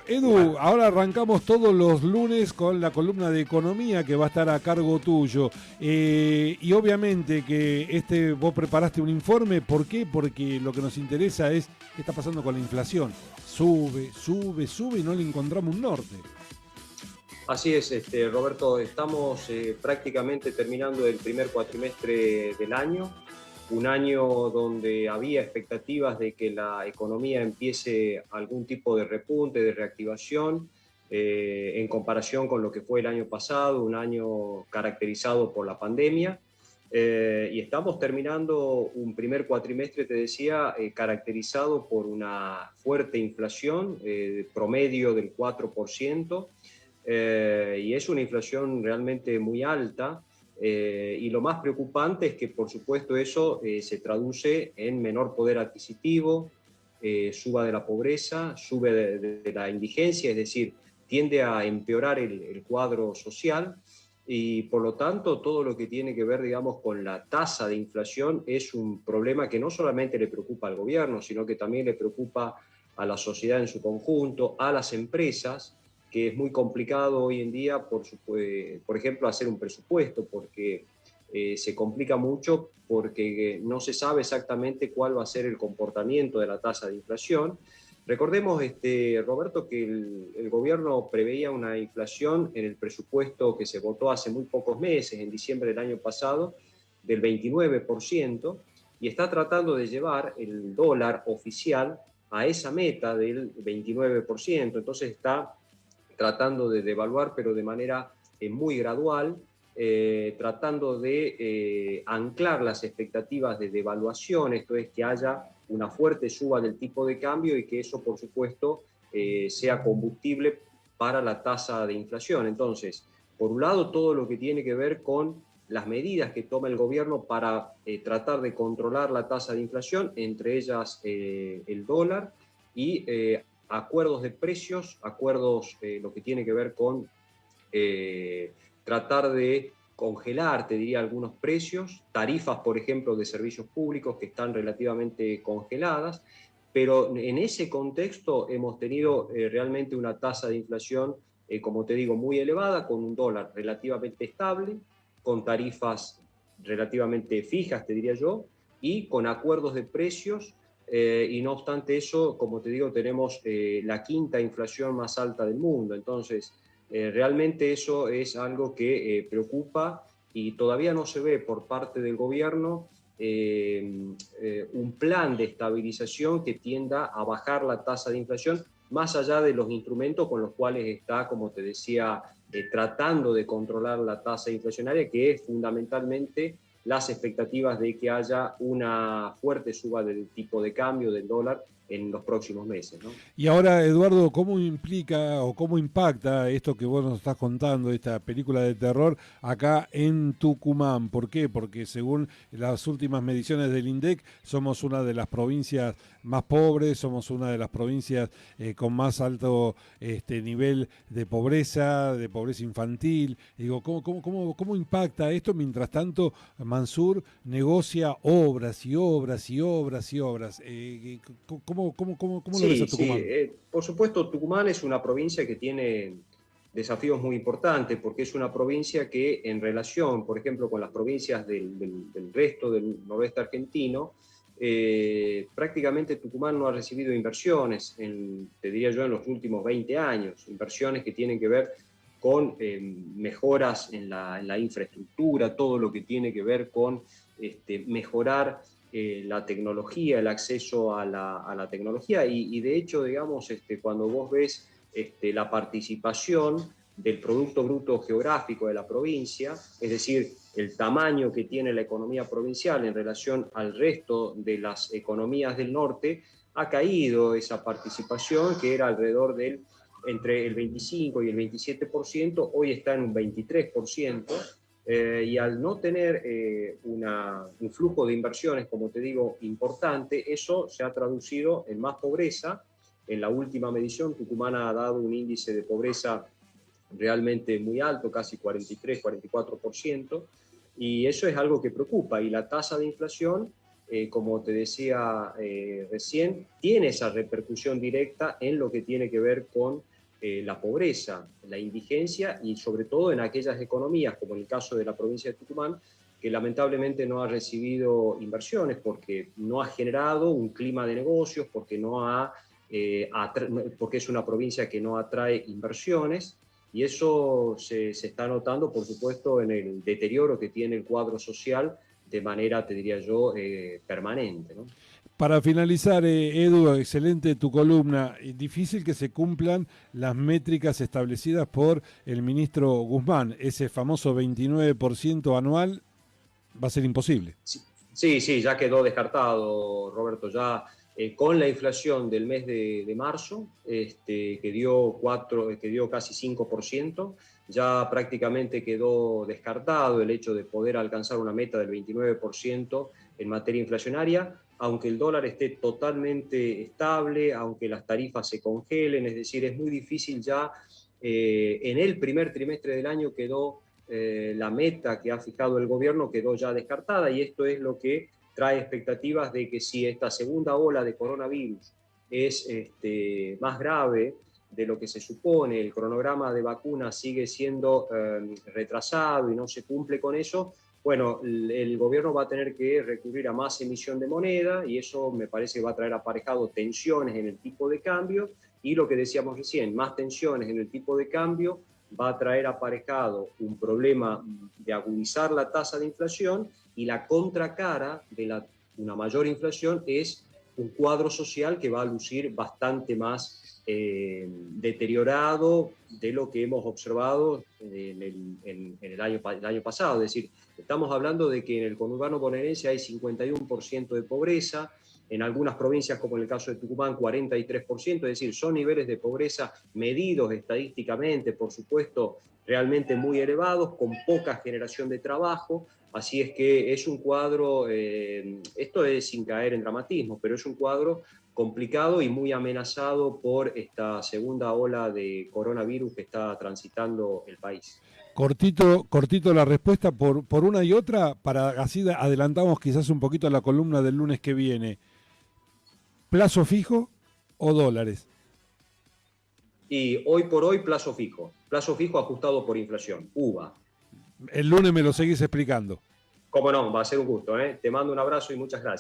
Edu, ahora arrancamos todos los lunes con la columna de economía que va a estar a cargo tuyo. Y obviamente que vos preparaste un informe. ¿Por qué? Porque lo que nos interesa es qué está pasando con la inflación. Sube, sube, sube y no le encontramos un norte. Así es, Roberto, estamos prácticamente terminando el primer cuatrimestre del año, un año donde había expectativas de que la economía empiece algún tipo de repunte, de reactivación, en comparación con lo que fue el año pasado, un año caracterizado por la pandemia. Y estamos terminando un primer cuatrimestre, te decía, caracterizado por una fuerte inflación, promedio del 4%. Y es una inflación realmente muy alta. Y lo más preocupante es que, por supuesto, eso se traduce en menor poder adquisitivo, suba de la pobreza, sube de la indigencia, es decir, tiende a empeorar el cuadro social. Y por lo tanto, todo lo que tiene que ver, digamos, con la tasa de inflación es un problema que no solamente le preocupa al gobierno, sino que también le preocupa a la sociedad en su conjunto, a las empresas, que es muy complicado hoy en día, por ejemplo, hacer un presupuesto, porque se complica mucho porque no se sabe exactamente cuál va a ser el comportamiento de la tasa de inflación. Recordemos, Roberto, que el gobierno preveía una inflación en el presupuesto que se votó hace muy pocos meses, en diciembre del año pasado, del 29%, y está tratando de llevar el dólar oficial a esa meta del 29%. Entonces está tratando de devaluar, pero de manera muy gradual, tratando de anclar las expectativas de devaluación, esto es que haya una fuerte suba del tipo de cambio y que eso, por supuesto, sea combustible para la tasa de inflación. Entonces, por un lado, todo lo que tiene que ver con las medidas que toma el gobierno para tratar de controlar la tasa de inflación, entre ellas el dólar, y acuerdos de precios, acuerdos, lo que tiene que ver con tratar de congelar, te diría, algunos precios, tarifas, por ejemplo, de servicios públicos que están relativamente congeladas, pero en ese contexto hemos tenido realmente una tasa de inflación, como te digo, muy elevada, con un dólar relativamente estable, con tarifas relativamente fijas, te diría yo, y con acuerdos de precios. Y no obstante eso, como te digo, tenemos la quinta inflación más alta del mundo. Entonces, realmente eso es algo que preocupa y todavía no se ve por parte del gobierno un plan de estabilización que tienda a bajar la tasa de inflación más allá de los instrumentos con los cuales está, como te decía, tratando de controlar la tasa inflacionaria, que es fundamentalmente las expectativas de que haya una fuerte suba del tipo de cambio del dólar en los próximos meses, ¿no? Y ahora, Eduardo, ¿cómo implica o cómo impacta esto que vos nos estás contando, esta película de terror, acá en Tucumán? ¿Por qué? Porque según las últimas mediciones del INDEC, somos una de las provincias más pobres, somos una de las provincias con más alto nivel de pobreza infantil. Digo, ¿cómo impacta esto? Mientras tanto, Mansur negocia obras y obras y obras y obras. ¿Cómo lo ves a Sí, sí, Tucumán? por supuesto, Tucumán es una provincia que tiene desafíos muy importantes porque es una provincia que en relación, por ejemplo, con las provincias del resto del noroeste argentino, prácticamente Tucumán no ha recibido inversiones, te diría yo, en los últimos 20 años, inversiones que tienen que ver con mejoras en la infraestructura, todo lo que tiene que ver con mejorar la tecnología, el acceso a la tecnología y de hecho, digamos, cuando vos ves la participación del Producto Bruto Geográfico de la provincia, es decir, el tamaño que tiene la economía provincial en relación al resto de las economías del norte, ha caído esa participación que era alrededor del entre el 25 y el 27%, hoy está en un 23%, y al no tener un flujo de inversiones, como te digo, importante, eso se ha traducido en más pobreza. En la última medición, Tucumán ha dado un índice de pobreza realmente muy alto, casi 43, 44%, y eso es algo que preocupa. Y la tasa de inflación, como te decía recién, tiene esa repercusión directa en lo que tiene que ver con la pobreza, la indigencia y sobre todo en aquellas economías, como en el caso de la provincia de Tucumán, que lamentablemente no ha recibido inversiones porque no ha generado un clima de negocios, porque, porque es una provincia que no atrae inversiones, y eso se está notando, por supuesto, en el deterioro que tiene el cuadro social de manera, te diría yo, permanente, ¿no? Para finalizar, Edu, excelente tu columna. Difícil que se cumplan las métricas establecidas por el ministro Guzmán. Ese famoso 29% anual va a ser imposible. Sí, sí, ya quedó descartado, Roberto, ya con la inflación del mes de marzo, que dio casi 5%, ya prácticamente quedó descartado el hecho de poder alcanzar una meta del 29% en materia inflacionaria, aunque el dólar esté totalmente estable, aunque las tarifas se congelen, es decir, es muy difícil ya, en el primer trimestre del año quedó la meta que ha fijado el gobierno quedó ya descartada, y esto es lo que trae expectativas de que si esta segunda ola de coronavirus es más grave de lo que se supone, el cronograma de vacunas sigue siendo retrasado y no se cumple con eso, bueno, el gobierno va a tener que recurrir a más emisión de moneda, y eso me parece que va a traer aparejado tensiones en el tipo de cambio, y lo que decíamos recién, más tensiones en el tipo de cambio va a traer aparejado un problema de agudizar la tasa de inflación, y la contracara de una mayor inflación es un cuadro social que va a lucir bastante más deteriorado de lo que hemos observado en el año pasado. Es decir, estamos hablando de que en el conurbano bonaerense hay 51% de pobreza, en algunas provincias, como en el caso de Tucumán, 43%, es decir, son niveles de pobreza medidos estadísticamente, por supuesto, realmente muy elevados, con poca generación de trabajo. Así es que es un cuadro, esto es sin caer en dramatismo, pero es un cuadro complicado y muy amenazado por esta segunda ola de coronavirus que está transitando el país. Cortito la respuesta por una y otra, para así adelantamos quizás un poquito a la columna del lunes que viene. ¿Plazo fijo o dólares? Y hoy por hoy plazo fijo ajustado por inflación, UVA. El lunes me lo seguís explicando. Cómo no, va a ser un gusto, ¿eh? Te mando un abrazo y muchas gracias.